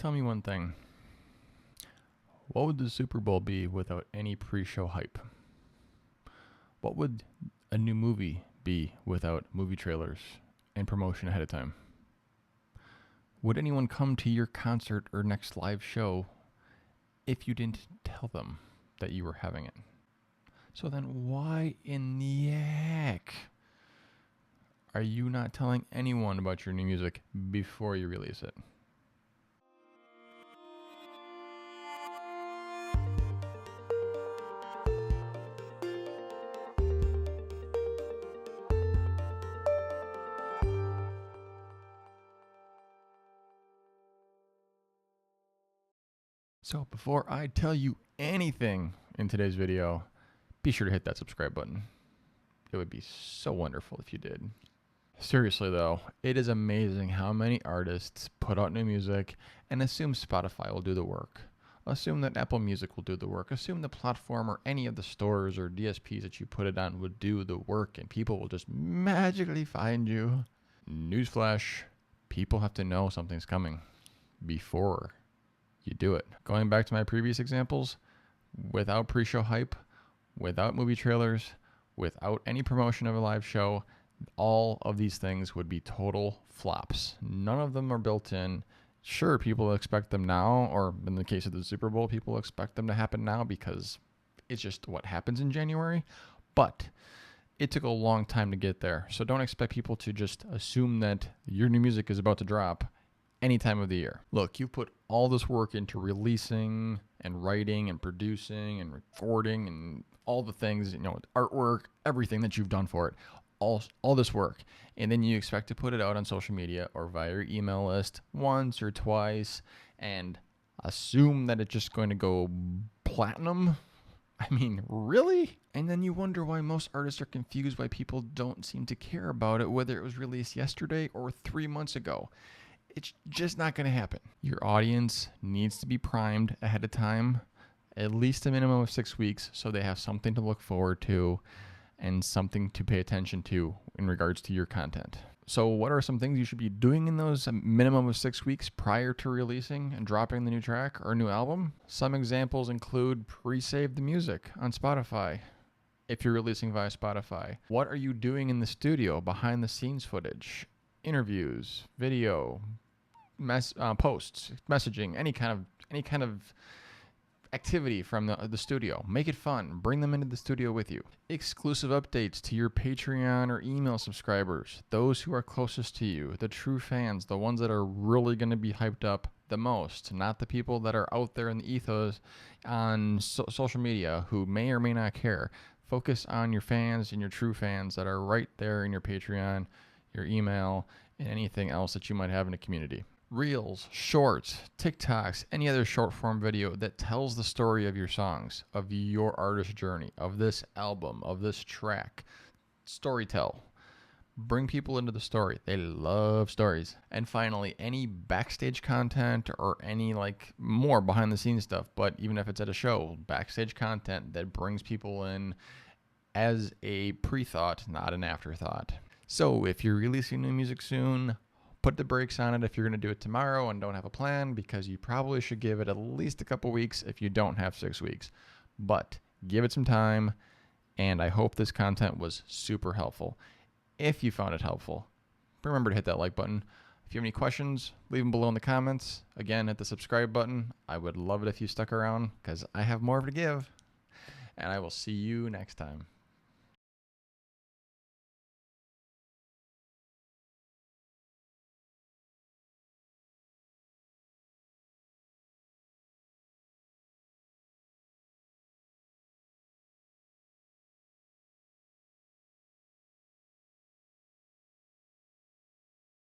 Tell me one thing. What would the Super Bowl be without any pre-show hype? What would a new movie be without movie trailers and promotion ahead of time? Would anyone come to your concert or next live show if you didn't tell them that you were having it? So then why in the heck are you not telling anyone about your new music before you release it? So before I tell you anything in today's video, be sure to hit that subscribe button. It would be so wonderful if you did. Seriously though, it is amazing how many artists put out new music and assume Spotify will do the work. Assume that Apple Music will do the work. Assume the platform or any of the stores or DSPs that you put it on would do the work and people will just magically find you. Newsflash, people have to know something's coming before you do it. Going back to my previous examples, without pre-show hype, without movie trailers, without any promotion of a live show, all of these things would be total flops. None of them are built in. Sure, people expect them now, or in the case of the Super Bowl, people expect them to happen now because it's just what happens in January. But it took a long time to get there. So don't expect people to just assume that your new music is about to drop any time of the year. Look, you put all this work into releasing and writing and producing and recording and all the things, artwork, everything that you've done for it, all this work. And then you expect to put it out on social media or via your email list once or twice and assume that it's just going to go platinum. I mean, really? And then you wonder why most artists are confused why people don't seem to care about it, whether it was released yesterday or 3 months ago. It's just not going to happen. Your audience needs to be primed ahead of time, at least a minimum of 6 weeks, so they have something to look forward to and something to pay attention to in regards to your content. So what are some things you should be doing in those minimum of 6 weeks prior to releasing and dropping the new track or new album? Some examples include pre-save the music on Spotify if you're releasing via Spotify. What are you doing in the studio, behind the scenes footage, interviews, video, posts, messaging, any kind of activity from the studio. Make it fun. Bring them into the studio with you. Exclusive updates to your Patreon or email subscribers, those who are closest to you, the true fans, the ones that are really going to be hyped up the most, not the people that are out there in the ethos on social media who may or may not care. Focus on your fans and your true fans that are right there in your Patreon, your email, and anything else that you might have in a community. Reels, shorts, TikToks, any other short form video that tells the story of your songs, of your artist journey, of this album, of this track. Storytell. Bring people into the story. They love stories. And finally, any backstage content or any more behind the scenes stuff, but even if it's at a show, backstage content that brings people in as a pre-thought, not an afterthought. So if you're releasing new music soon, put the brakes on it if you're going to do it tomorrow and don't have a plan, because you probably should give it at least a couple weeks if you don't have 6 weeks. But give it some time, and I hope this content was super helpful. If you found it helpful, remember to hit that like button. If you have any questions, leave them below in the comments. Again, hit the subscribe button. I would love it if you stuck around because I have more to give. And I will see you next time.